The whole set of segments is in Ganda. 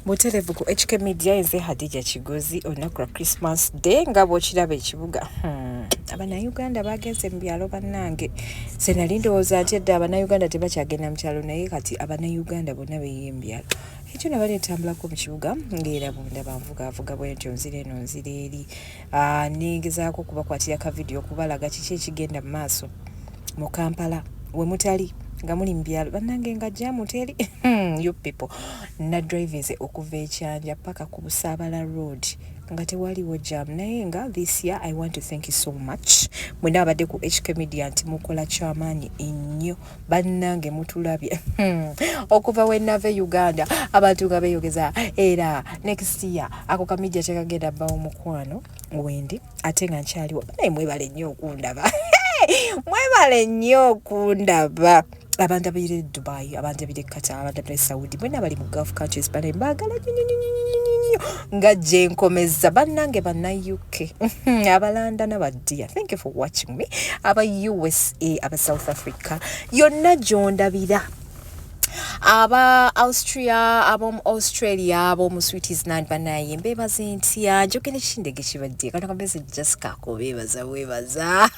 Mutelevu ku HK Media enze Hadija Kigozi olunaku lwa Chrismas Day nga bw'okiraba ekibuga. Abannayuganda bagenze mu byalo bannange. Nze nali ndowooza nti edda Abannayuganda tebakyagenda mu kyalo naye kati Abannayuganda bonna beeyembyalo. Ekyo nabadde ntambulako mu kibuga ng'era bunda banvugaavuga bwentyo nzira eno nzira eri. Negezaako kubakwatira ka video okubalaga kiki ekigenda mu maaso mu Kampala we mutali nga muli mu byalo bannange nga jamu teri. You people na drivers okuva ekyanja paka ku Busaabala road nga tewaliwo jam naye nga this year I want to thank you so much mwena abadde ku HK Media nti mukola kyamaanyi ennyo bannange mutulabye. Okuva we nave Uganda abantu nga beeyogeza era next year ako ka media tekagenda bbawo mukwano wendi ate nga nkyaliwo naye mwebale nnyo okundaba. Mwebale nnyo okundaba. Abantu abire Dubai, abantu abire Qatar, abantu abire Saudi, bonna bali mu Gulf countries bali mbagala nga je nkomeza bannange banna UK. Abalanda n'abadia. Thank you for watching me. Aba USA, aba South Africa. Yonna jondabira. Aba Austria, aba Australia, aba Switzerland banaye mbebaze ntya njogene kindege kibadde kana kabeze Jessica ko bebaza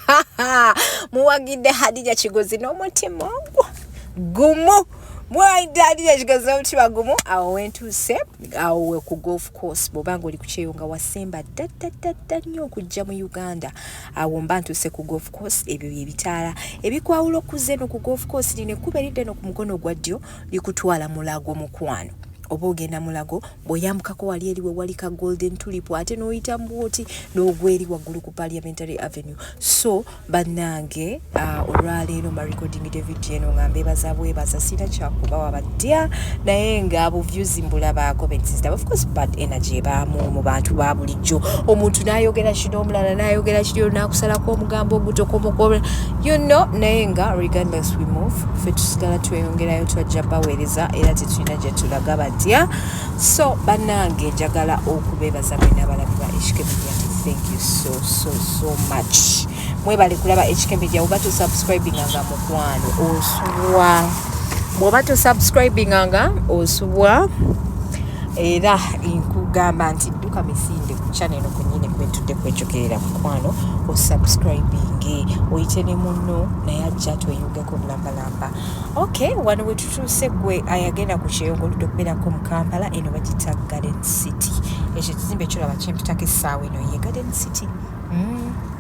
muwagidde Hadija Kigozi n'omutima gumu mwaida Hadija Kigozi n'omutima gumu awo wentuse awo ku golf course bobanga oli kukyeyonga wasemba dda nnyo okujja mu Uganda awo mbantuse ku golf course ebyo ebitaala ebikwawulo okuze no ku golf course line kuba lidde no ku mukono gwa ddyo likutwala mulago mukwano oba ogenda mulago bw'oyambukako wali eriwe wali ka golden tulip ate n'oyita mbuoti n'ogweri waggulu ku Parliamentary Avenue. So bannange olwaleero ma recording David eno nga mbebaza bwebaza sina kyakubawa badya naye nga views mbulabaako bensista of course bad energy baamu mu bantu ba bulijjo omuntu n'ayogera kino omulala n'ayogera kiri n'akusalako omugambo ogutokomokola you know naye nga regardless we move fe tusigala tweyongerayo twajja baweereza era tetulina gye tulaga so bannange njagala okubebaza bena abalabi ba HK Media. Thank you so much. Mwebale kulaba HK Media oba to subscribing anga mukwano osubwa mwoba to subscribing anga osubwa era nkugamba nti duka misinde ku channel no kunyine kwetudde kwejogerera mukwano o subscribing oyite ne muno naye ajja tweyungeko bulambalamba. Okay, wano wetutuuse gwe ayagenda ku kyeyongo oludde okubeerako mu Kampala eno bagita Garden City. Ekyo ekizimbe kyolaba kyempitako essaawa eno ye Garden City.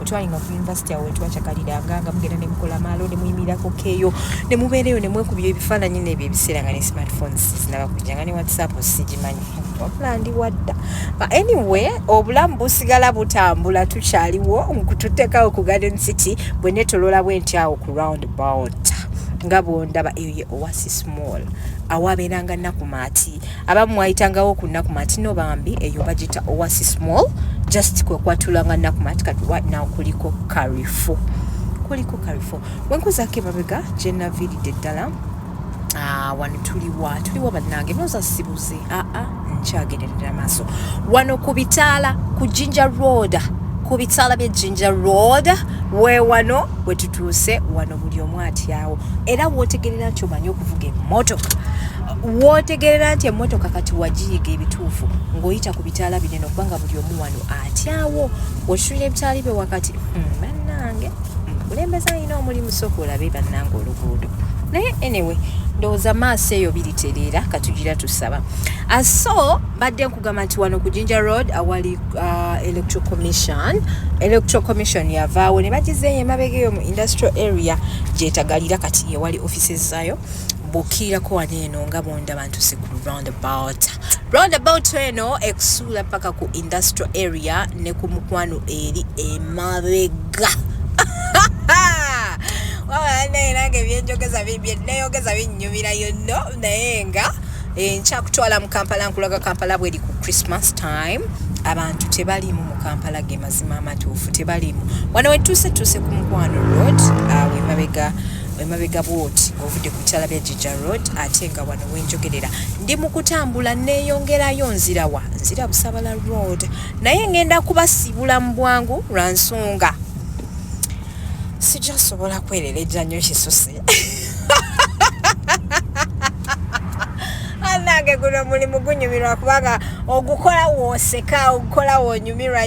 Otwalinga ku university awo twachakaliranga nga mugenda ne mukola maalo ne muyimirako keeyo ne mubeereyo ne mwekubira ebifaananyi n'ebyo ebiseera nga ne smartphones zinabakujjanga ne WhatsApp sigimanyi wapulandi wadda. But anyway obulamu busigala butambula tukyaliwo nkututeekawo ku Garden City bwe netolola bwentyawo ku roundabout nga bwondaba eyo ye Oasis Mall awabeeranga Nakumaati abamu mwayitangawo ku Nakumaati no bambi eyo bagita Oasis Mall just kwatulanga Nakumaati kati right now kuliko Carrefour wenkuzaako emabega gye naviiridde ddala wano tuliwa bannange noza sibuze nkyagenderera maaso wano ku bitaala ku Ginger Road ku bitaala bye Ginger Road we wano wetutuuse wano buli omu atyawo era wootegerera nti omanyi okuvuga emmotoka wootegerera nti emmotoka kati wagiyiga ebituufu ng'oyita ku bitaala binene okubanga buli omu wano atyawo wekitulina ebitaala bye wakati bannange kulembeza alina omulimu sooka olabe bannange oluguudo naye anyway ndowooza maaso eyo biritereera katugira tusaba so badde nkugamba nti wano ku Ginger Road awali electoral commission yavaawo ne bagizeeyo emabegeyo mu industrial area gyetagalira kati ewali offices zaayo bukirako wano eno nga bonda bantu si ku roundabout eno ekusuula paka ku industrial area ne ku mukwano eri emabega. Naye nange byenjogeza neyogeza binnyumira yonno naye nga nkyakutwala mu Kampala nkulaga Kampala bweri ku Christmas time abantu tebaliimu mu Kampala ge mazima amatuufu tebaliimu wano wetuuse ku mukwano road emabega bwoti ovudde ku bitaala bya Ginger Road ate nga wano wenjogerera ndi mu kutambula neeyongerayo nzira Busaabala road naye ngenda kubasibula mu bwangu lwa nsonga sijasobola kwererejja nnyo kisuse nange guno mulimu gunyumirwa kubanga ogukola woseka ogukola wonyumirwa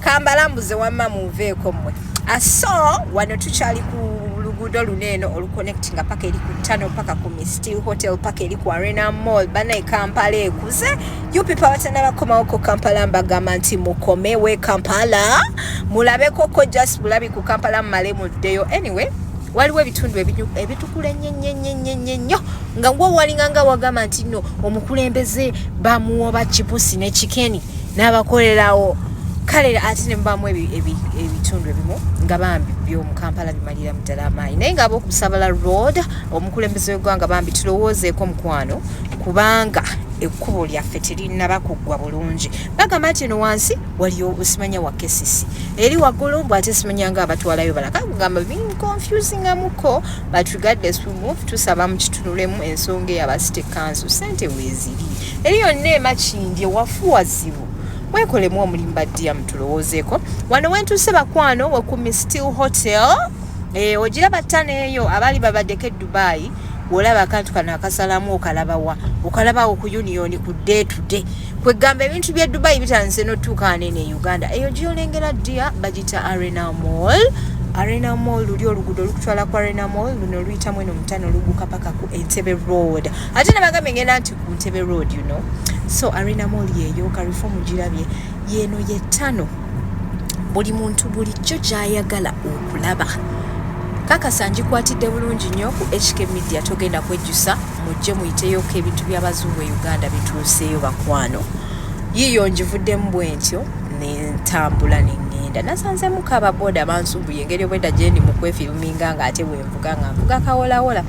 Kampala mbuze wamma muveeko mmwe. So wano tukyali ku luguudo luneeno oluconnectinga paka eri ku Ttano paka ku Still Hotel paka eri ku Arena Mall banayi Kampala ekuze. You people abatannabakomawo ko Kampala mbagamba nti mukomewe Kampala mulabeko ko just mulabi ku Kampala mmale muddeyo. Anyway waliwo ebitundu ebitukula nnyo nga ngwa walinganga wagamba nti nno omukulembeze bamuwoba chipusi ne chikeni n'abakolerawo kale ate ne mbamu ebitundu ebimu nga bambi by'omu Kampala bimalira ddala amaanyi naye nga ab'okusabala road omukulembeze w'eggwanga bambi tulowoozeeko mukwano kubanga ekkubo lyaffe terinaba kuggwa bulungi bagamba nti eno wansi waliyo osimanya wa kesisi eri waggulu bw'ate simanya nga abatwalayo balaka kugamba being confusing amuko but regardless we move tusaba mu kitunulemu ensonga ey'aba City Council ssente weeziri eri yonna emakindye wafuwazibu wekolemu omulimu baddiya mutulowoozeeko wano wentuuse bakwano we Still Hotel ogiraba Ttano eyo abali babaddeko e Dubai olaba akantu kano akasalamu okalabawo ku Union ku day to day kwegamba ebintu bya Dubai bitandise n'otuuka ne Uganda eyo gyolengera ddiya bagita Arena Mall luli oluguudo olukutwala ku Arena Mall luno luyitamu eno mu Ttano luguka paka ku Entebbe Road ate ne bagambe ngenda nti ku Entebbe Road so Arena Mall yeeyo kalifo mugirabye yeeno ye Ttano buli muntu bulijjo gy'ayagala okulaba kakasa njikwatidde bulungi nnyo ku HK Media togenda kwejjusa mujje muyiteyoko ebintu by'abazungu e Uganda bituuseeyo bakwano yiyo njivuddemu bwe ntyo nentambula n'engenda nasanzemu ababoda bansumbuye engeri obwedda gye ndi mu kwefiruminga nga ate bwenvuga nga nvuga kawolawola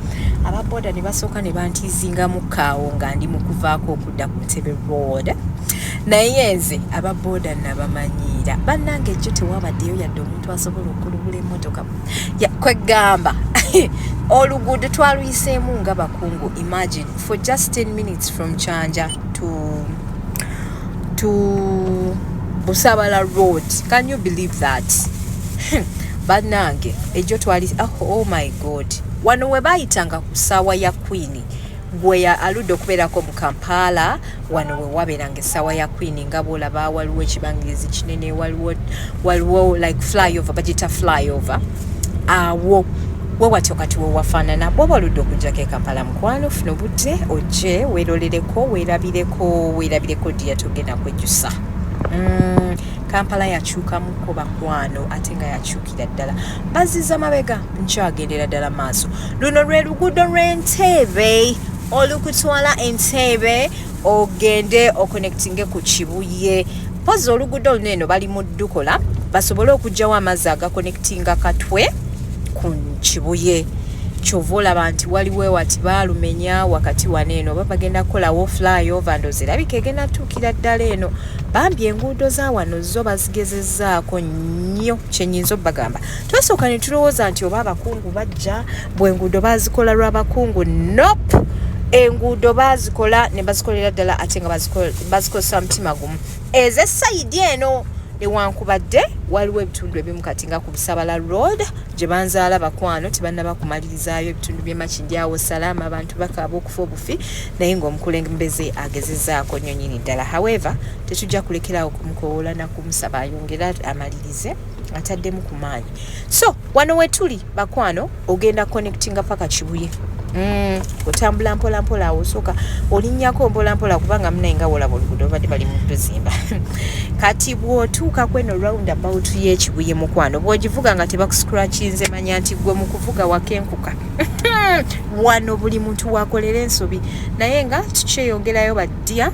ababoda ne basooka ne bantiizingamu kaawo nga ndi mu kuvaako okudda ku Ntebbe Road naye nze ababoda nabamanyiira bannange ejjo tewabaddeyo yadde omuntu asobola okulubula emmotoka kwegamba oluguudo twaluyiseemu nga bakungu imagine for just 10 minutes from Chanja to Busabala Road. Can you believe that? Bannange ejjo twali oh my god wano we bayitanga ku ssaawa ya Queen gwe aludde okubeerako mu Kampala wano we wabeeranga essaawa ya Queen nga bw'olaba waliwo ekibangirizi kinene waliwo like flyover bagita flyover awo we watyo kati we wafaanana bw'oba oludde okujjako e Kampala mukwano funa obudde ojje weerolereko weerabireko ddiya togenda kwejjusa Kampala yakyukamuko bakwano ate nga yakyukira ddala bazizza mabega nkyagendera ddala maaso luno lwe luguudo lw'Entebbe olukutwala Entebbe ogende oconnectinge ku Kibuye pozi oluguudo luneeno bali mu ddukola basobole okugyawo amazzi agaconnectinga Katwe ku Kibuye kyova olaba nti waliwo wati baalumenya wakati waneeno oba bagenda kukolawo flyover ndoze erabika egenda tuukira ddala eno bambi enguudo za wano zo bazigezezzaako nnyo kyenyinza obbagamba twasooka ne tulowooza nti oba abakungu bajja bw'enguudo baazikola lw'abakungu nope enguudo baazikola ne bazikolera ddala ate nga bazikozesa mutima gumu ez'essayidi eno newankubadde waliwo ebitundu ebimu kati nga ku Busabala Road gye banzaala bakwano tebannaba kumalirizayo ebitundu by'Emakindye awo Salama abantu bakaaba okufa obufi naye ng'omukulembeze agezezzaako nnyo nnyini ddala however tetujja kulekerawo kumukowoola na kumusaba ayongera amalirize ataddemu ku maanyi so wano we tuli bakwano ogenda connectinga paka Kibuye otambula mpola mpola awo osooka olinnyako mpola mpola kubanga munaye nga wolaba oluguudo babadde bali mu luzimba kati bw'otuuka kweno roundabout y'Ekibuye mukwano bw'ogivuga nga tebakuscratchinze manya nti gwe mu kuvuga wakenkuka wano buli muntu wakolera ensobi naye nga tukyeyongerayo baddiya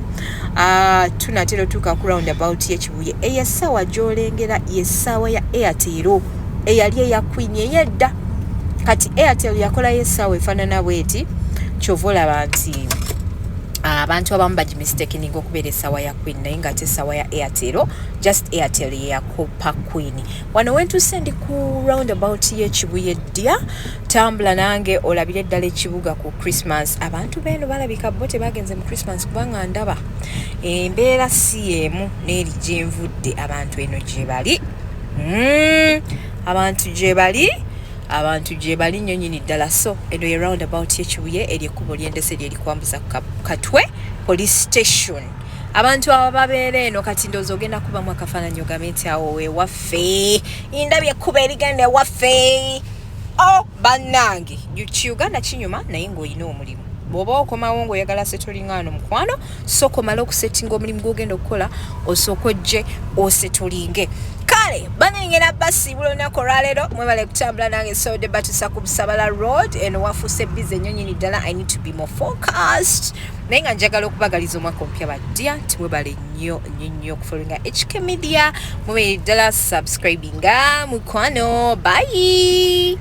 tunatera otuuka ku roundabout y'Ekibuye ey'essaawa gy'olengera y'essaawa ya Airtel eyali eya Queen ey'edda kati Airtel yakolayo essaawa efaanana bweti kyova olaba nti abantu abamu bagimistakininga okubeera essaawa ya Queen naye nga ate essaawa ya Airtel just Airtel yeyakopa Queen wano wentuuse ndi ku roundabout y'Ekibuye ddya tambula nange olabire eddala ekibuga ku Chrismas abantu beeno balabika bo tebagenze mu Chrismas kubanga ndaba embeera si emu n'eri gye nvudde abantu eno gye bali abantu gye bali abantu gye bali nnyo nnyini ddala. So eno ye roundabout y'Ekibuye ery'ekkubo ly'endese lye likwambuza Katwe police station. Abantu abo babeera eno kati ndowooza ogenda kubamu akafaananyi ogambe nti awo wewaffe ndabye ekkubo erigenda ewaffe. Bannange Uganda kinyuma naye ng'olina omulimu. Bw'oba okomawo ng'oyagala setulingano mukwano, sooka omale okusettinga omulimu gw'ogenda okukola osooka ojje osetulinge. Kale banengera basi olunaku olwaleero mwebale kutambula nange sode batusa ku Busabala road eno wafuuse bize nnyo nnyini ddala. I need to be more focused. Naye nga njagala okubagaliza omwaka omupya badya nti mwebale nnyo okufolinga HK Media. Mwebale ddala subscribinga mukwano. Bye.